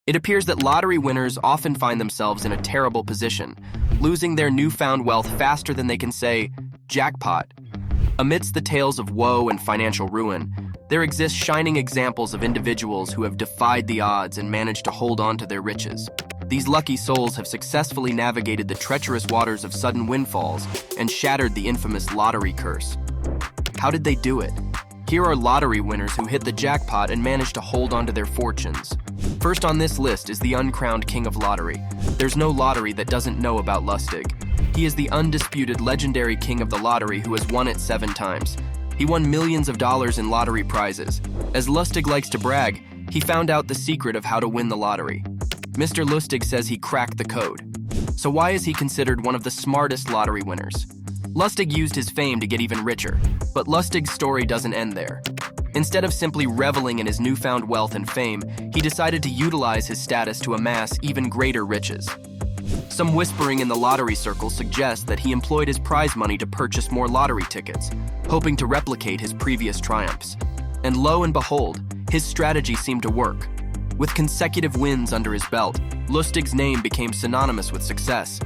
It appears that lottery winners often find themselves in a terrible position, losing their newfound wealth faster than they can say, jackpot. Amidst the tales of woe and financial ruin, there exist shining examples of individuals who have defied the odds and managed to hold on to their riches. These lucky souls have successfully navigated the treacherous waters of sudden windfalls and shattered the infamous lottery curse. How did they do it? Here are lottery winners who hit the jackpot and managed to hold on to their fortunes. First on this list is the uncrowned king of lottery. There's no lottery that doesn't know about Lustig. He is the undisputed legendary king of the lottery who has won it 7 times. He won millions of dollars in lottery prizes. As Lustig likes to brag, he found out the secret of how to win the lottery. Mr. Lustig says he cracked the code. So why is he considered one of the smartest lottery winners? Lustig used his fame to get even richer, but Lustig's story doesn't end there. Instead of simply reveling in his newfound wealth and fame, he decided to utilize his status to amass even greater riches. Some whispering in the lottery circle suggests that he employed his prize money to purchase more lottery tickets, hoping to replicate his previous triumphs. And lo and behold, his strategy seemed to work. With consecutive wins under his belt, Lustig's name became synonymous with success.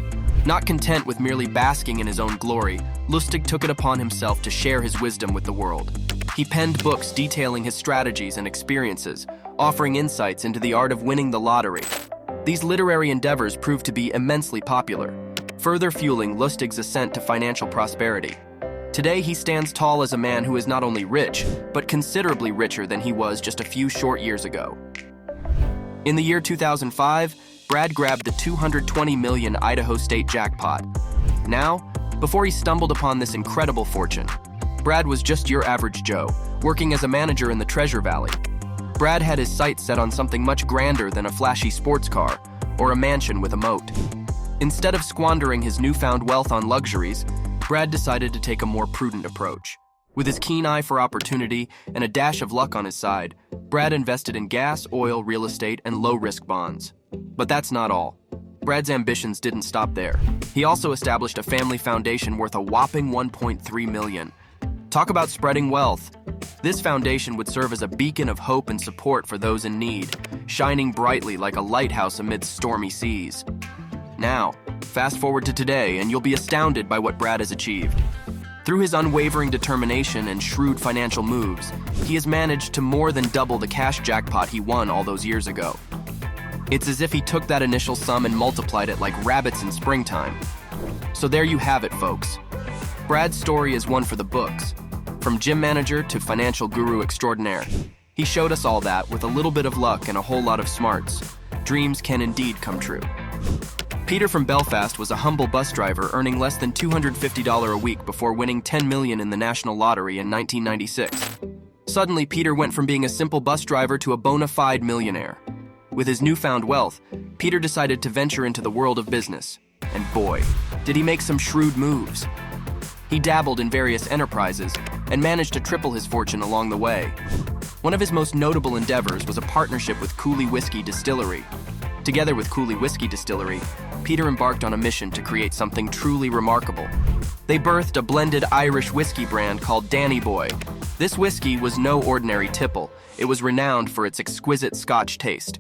Not content with merely basking in his own glory, Lustig took it upon himself to share his wisdom with the world. He penned books detailing his strategies and experiences, offering insights into the art of winning the lottery. These literary endeavors proved to be immensely popular, further fueling Lustig's ascent to financial prosperity. Today, he stands tall as a man who is not only rich, but considerably richer than he was just a few short years ago. In the year 2005, Brad grabbed the $220 million Idaho State jackpot. Now, before he stumbled upon this incredible fortune, Brad was just your average Joe, working as a manager in the Treasure Valley. Brad had his sights set on something much grander than a flashy sports car or a mansion with a moat. Instead of squandering his newfound wealth on luxuries, Brad decided to take a more prudent approach. With his keen eye for opportunity and a dash of luck on his side, Brad invested in gas, oil, real estate, and low-risk bonds. But that's not all. Brad's ambitions didn't stop there. He also established a family foundation worth a whopping $1.3 million. Talk about spreading wealth. This foundation would serve as a beacon of hope and support for those in need, shining brightly like a lighthouse amidst stormy seas. Now, fast forward to today, and you'll be astounded by what Brad has achieved. Through his unwavering determination and shrewd financial moves, he has managed to more than double the cash jackpot he won all those years ago. It's as if he took that initial sum and multiplied it like rabbits in springtime. So there you have it, folks. Brad's story is one for the books. From gym manager to financial guru extraordinaire, he showed us all that with a little bit of luck and a whole lot of smarts, dreams can indeed come true. Peter from Belfast was a humble bus driver earning less than $250 a week before winning $10 million in the National Lottery in 1996. Suddenly, Peter went from being a simple bus driver to a bona fide millionaire. With his newfound wealth, Peter decided to venture into the world of business. And boy, did he make some shrewd moves. He dabbled in various enterprises and managed to triple his fortune along the way. One of his most notable endeavors was a partnership with Cooley Whiskey Distillery. Together with Cooley Whiskey Distillery, Peter embarked on a mission to create something truly remarkable. They birthed a blended Irish whiskey brand called Danny Boy. This whiskey was no ordinary tipple. It was renowned for its exquisite Scotch taste.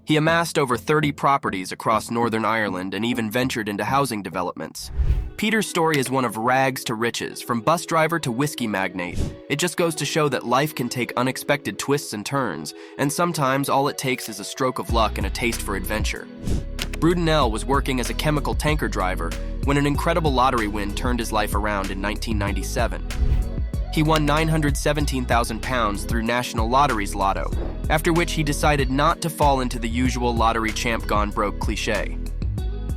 He amassed over 30 properties across Northern Ireland and even ventured into housing developments. Peter's story is one of rags to riches, from bus driver to whiskey magnate. It just goes to show that life can take unexpected twists and turns, and sometimes all it takes is a stroke of luck and a taste for adventure. Brudenell was working as a chemical tanker driver when an incredible lottery win turned his life around in 1997. He won £917,000 through National Lottery's lotto, after which he decided not to fall into the usual lottery champ gone broke cliché.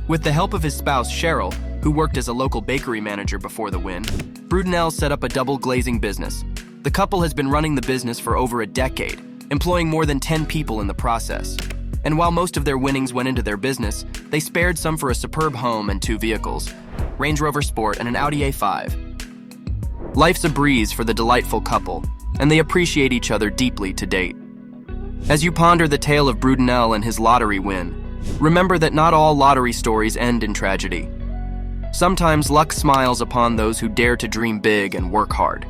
With the help of his spouse, Cheryl, who worked as a local bakery manager before the win, Brudenell set up a double glazing business. The couple has been running the business for over a decade, employing more than 10 people in the process. And while most of their winnings went into their business, they spared some for a superb home and 2 vehicles, Range Rover Sport and an Audi A5. Life's a breeze for the delightful couple, and they appreciate each other deeply to date. As you ponder the tale of Brudenell and his lottery win, remember that not all lottery stories end in tragedy. Sometimes luck smiles upon those who dare to dream big and work hard.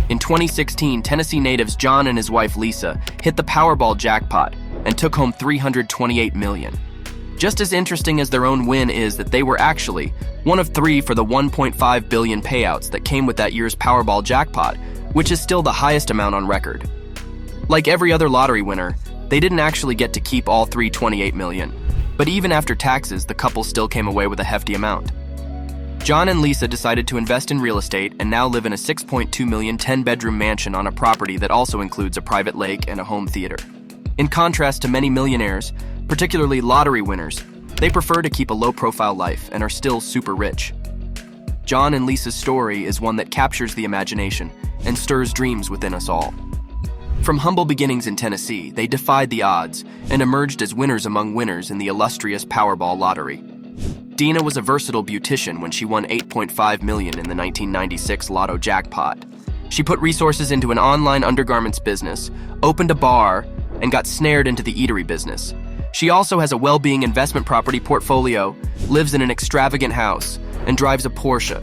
In 2016, Tennessee natives John and his wife Lisa hit the Powerball jackpot, and took home $328 million. Just as interesting as their own win is that they were actually one of three for the $1.5 billion payouts that came with that year's Powerball jackpot, which is still the highest amount on record. Like every other lottery winner, they didn't actually get to keep all $328 million. But even after taxes, the couple still came away with a hefty amount. John and Lisa decided to invest in real estate and now live in a $6.2 million 10-bedroom mansion on a property that also includes a private lake and a home theater. In contrast to many millionaires, particularly lottery winners, they prefer to keep a low-profile life and are still super rich. John and Lisa's story is one that captures the imagination and stirs dreams within us all. From humble beginnings in Tennessee, they defied the odds and emerged as winners among winners in the illustrious Powerball lottery. Dina was a versatile beautician when she won $8.5 million in the 1996 Lotto jackpot. She put resources into an online undergarments business, opened a bar, and got snared into the eatery business. She also has a well-being investment property portfolio, lives in an extravagant house, and drives a Porsche.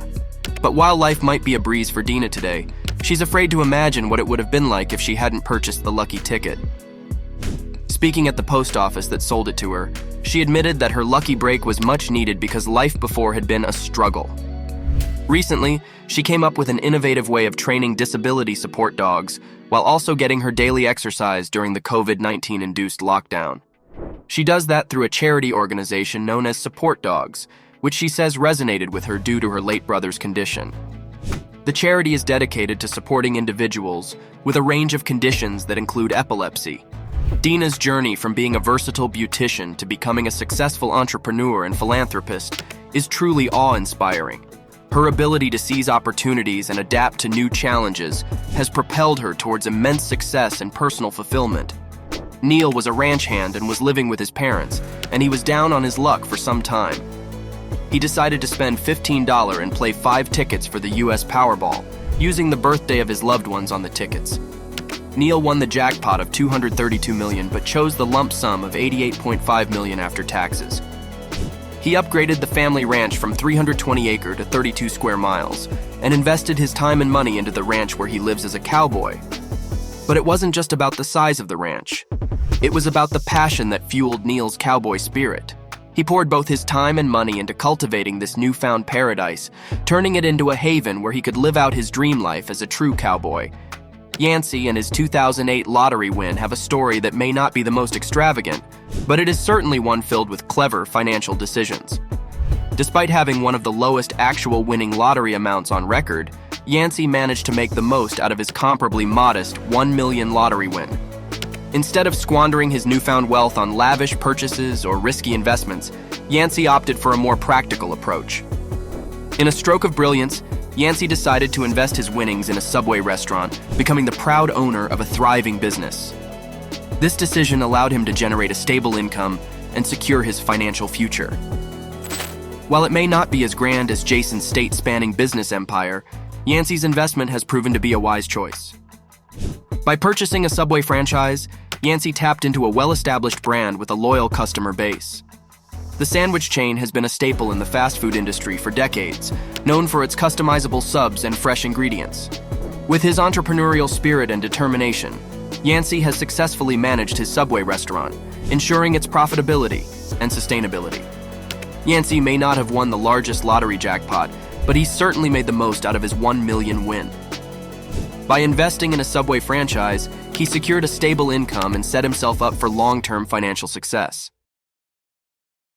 But while life might be a breeze for Dina today, she's afraid to imagine what it would have been like if she hadn't purchased the lucky ticket. Speaking at the post office that sold it to her, she admitted that her lucky break was much needed because life before had been a struggle. Recently, she came up with an innovative way of training disability support dogs while also getting her daily exercise during the COVID-19 induced lockdown. She does that through a charity organization known as Support Dogs, which she says resonated with her due to her late brother's condition. The charity is dedicated to supporting individuals with a range of conditions that include epilepsy. Dina's journey from being a versatile beautician to becoming a successful entrepreneur and philanthropist is truly awe-inspiring. Her ability to seize opportunities and adapt to new challenges has propelled her towards immense success and personal fulfillment. Neil was a ranch hand and was living with his parents, and he was down on his luck for some time. He decided to spend $15 and play 5 tickets for the US Powerball, using the birthday of his loved ones on the tickets. Neil won the jackpot of $232 million but chose the lump sum of $88.5 million after taxes. He upgraded the family ranch from 320-acre to 32 square miles and invested his time and money into the ranch where he lives as a cowboy. But it wasn't just about the size of the ranch. It was about the passion that fueled Neil's cowboy spirit. He poured both his time and money into cultivating this newfound paradise, turning it into a haven where he could live out his dream life as a true cowboy. Yancey and his 2008 lottery win have a story that may not be the most extravagant, but it is certainly one filled with clever financial decisions. Despite having one of the lowest actual winning lottery amounts on record, Yancey managed to make the most out of his comparably modest $1 million lottery win. Instead of squandering his newfound wealth on lavish purchases or risky investments, Yancey opted for a more practical approach. In a stroke of brilliance, Yancey decided to invest his winnings in a Subway restaurant, becoming the proud owner of a thriving business. This decision allowed him to generate a stable income and secure his financial future. While it may not be as grand as Jason's state-spanning business empire, Yancey's investment has proven to be a wise choice. By purchasing a Subway franchise, Yancey tapped into a well-established brand with a loyal customer base. The sandwich chain has been a staple in the fast food industry for decades, known for its customizable subs and fresh ingredients. With his entrepreneurial spirit and determination, Yancey has successfully managed his Subway restaurant, ensuring its profitability and sustainability. Yancey may not have won the largest lottery jackpot, but he certainly made the most out of his $1 million win. By investing in a Subway franchise, he secured a stable income and set himself up for long-term financial success.